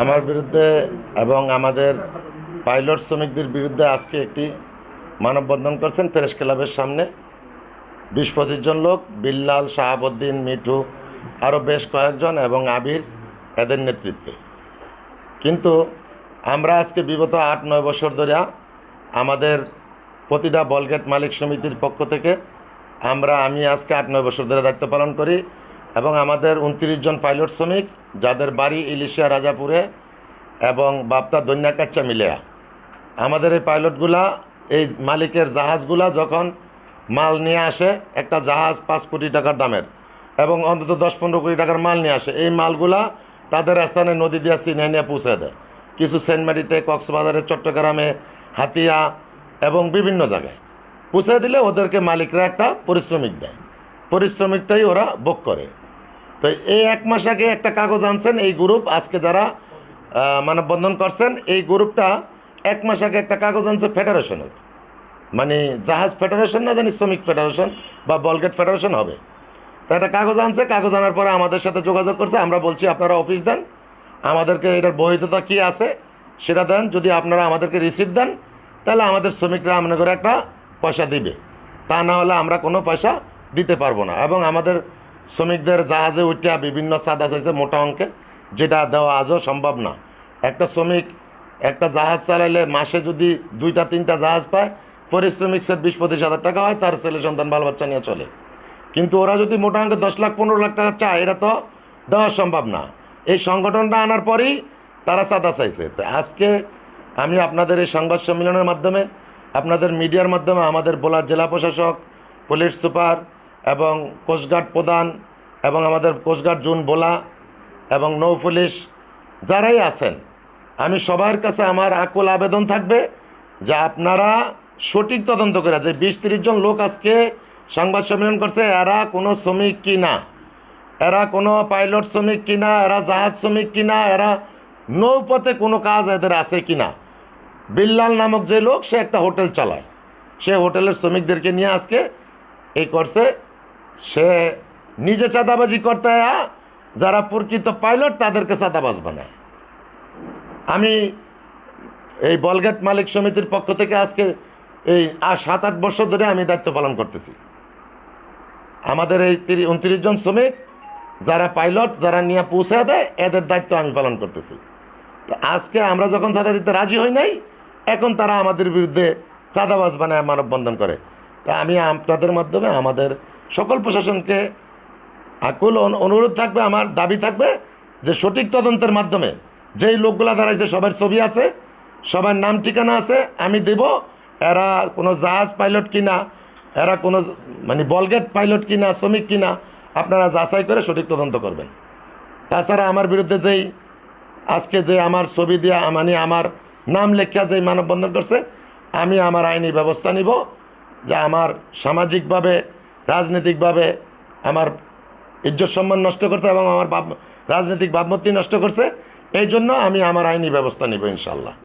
আমার বিরুদ্ধে এবং আমাদের পাইলট শ্রমিকদের বিরুদ্ধে আজকে একটি মানববন্ধন করছেন প্রেস ক্লাবের সামনে 20-25 জন লোক, বিল্লাল, শাহাবুদ্দিন, মিঠু, আরও বেশ কয়েকজন এবং আবির এদের নেতৃত্বে। কিন্তু আমরা আজকে বিগত 8-9 বছর ধরে আমাদের প্রতিটা বলগেট মালিক সমিতির পক্ষ থেকে আমি আজকে 8-9 বছর ধরে দায়িত্ব পালন করি এবং আমাদের 29 জন পাইলট শ্রমিক যাদের বাড়ি ইলিশিয়া, রাজাপুরে এবং বাপ্তা, দন্যাকাচ্চা মিলিয়া, আমাদের এই পাইলটগুলা এই মালিকের জাহাজগুলা যখন মাল নিয়ে আসে, একটা জাহাজ 5 কোটি টাকার দামের এবং অন্তত 10-15 কোটি টাকার মাল নিয়ে আসে, এই মালগুলা তাদের স্থানে নদী দিয়ে চিনে নিয়ে পৌঁছে দেয়। কিছু সেন্টমারিতে, কক্সবাজারে, চট্টগ্রামে, হাতিয়া এবং বিভিন্ন জায়গায় পৌঁছে দিলে ওদেরকে মালিকরা একটা পারিশ্রমিক দেয়, পারিশ্রমিকটাই ওরা ভোগ করে। তো এই 1 মাস আগে একটা কাগজ আনছেন এই গ্রুপ, আজকে যারা মানববন্ধন করছেন এই গ্রুপটা 1 মাস আগে একটা কাগজ আনছে ফেডারেশনের, মানে জাহাজ ফেডারেশন না জানি শ্রমিক ফেডারেশন বা বলগেট ফেডারেশন হবে। তো একটা কাগজ আনছে, কাগজ আনার পরে আমাদের সাথে যোগাযোগ করছে। আমরা বলছি আপনারা অফিস দেন, আমাদেরকে এটার বৈধতা কী আছে সেটা দেন। যদি আপনারা আমাদেরকে রিসিপ্ট দেন তাহলে আমাদের শ্রমিকরা মনে করে একটা পয়সা দিবে, তা না হলে আমরা কোনো পয়সা দিতে পারবো না। এবং আমাদের শ্রমিকদের জাহাজে উঠে বিভিন্ন চাঁদা চাইছে মোটা অঙ্কে, যেটা দেওয়া আজও সম্ভব না। একটা শ্রমিক একটা জাহাজ চালাইলে মাসে যদি 2-3টা জাহাজ পায়, পারিশ্রমিকের 20-25 হাজার টাকা হয়, তার ছেলে সন্তান বাল বাচ্চা নিয়ে চলে। কিন্তু ওরা যদি মোটা অঙ্কে 10 লাখ 15 লাখ টাকা চায়, এটা তো দেওয়া সম্ভব না। এই সংগঠনটা আনার পরেই তারা চাঁদা চাইছে। তো আজকে আমি আপনাদের এই সংবাদ সম্মেলনের মাধ্যমে, আপনাদের মিডিয়ার মাধ্যমে আমাদের বোলার জেলা প্রশাসক, পুলিশ সুপার এবং কোস্টগার্ড প্রধান এবং আমাদের কোস্টগার্ড জোন বোলা এবং নৌ পুলিশ যারাই আছেন, আমি সবার কাছে আমার আকুল আবেদন থাকবে যে আপনারা সঠিক তদন্ত করে, যে 20-30 জন লোক আজকে সংবাদ সম্মেলন করছে, এরা কোনো শ্রমিক কি না, এরা কোনো পাইলট শ্রমিক কিনা, এরা জাহাজ শ্রমিক কিনা, এরা নৌপথে কোনো কাজ এদের আছে কিনা। বিল্লাল নামক যে লোক, সে একটা হোটেল চালায়, সে হোটেলের শ্রমিকদেরকে নিয়ে আজকে এই করছে। সে নিজে চাঁদাবাজি করতে, যারা প্রকৃত পাইলট তাদেরকে চাঁদাবাজ বানায়। আমি এই বলগেট মালিক সমিতির পক্ষ থেকে আজকে এই 7-8 বছর ধরে আমি দায়িত্ব পালন করতেছি। আমাদের এই 29 জন শ্রমিক যারা পাইলট, যারা নিয়ে পৌঁছে দেয়, এদের দায়িত্ব আমি পালন করতেছি। তো আজকে আমরা যখন চাঁদা দিতে রাজি হই নাই, এখন তারা আমাদের বিরুদ্ধে চাঁদাবাজ বানায় মানববন্ধন করে। তা আমি আপনাদের মাধ্যমে আমাদের সকল প্রশাসনকে আকুল অনুরোধ থাকবে, আমার দাবি থাকবে যে সঠিক তদন্তের মাধ্যমে যেই লোকগুলা দাঁড়াইছে সবার ছবি আছে, সবার নাম ঠিকানা আছে, আমি দেব। এরা কোনো জাহাজ পাইলট কিনা, এরা কোনো মানে বলগেট পাইলট কিনা, শ্রমিক কিনা, আপনারা যাচাই করে সঠিক তদন্ত করবেন। তাছাড়া আমার বিরুদ্ধে যেই আজকে যে আমার ছবি দিয়া, মানে আমার নাম লেখা যেই মানববন্ধন করছে, আমি আমার আইনি ব্যবস্থা নিব। যে আমার সামাজিকভাবে, রাজনৈতিকভাবে আমার ইজ্জত সম্মান নষ্ট করছে এবং আমার রাজনৈতিক ভাবমূর্তি নষ্ট করছে, এই জন্য আমি আমার আইনি ব্যবস্থা নিব ইনশাল্লাহ।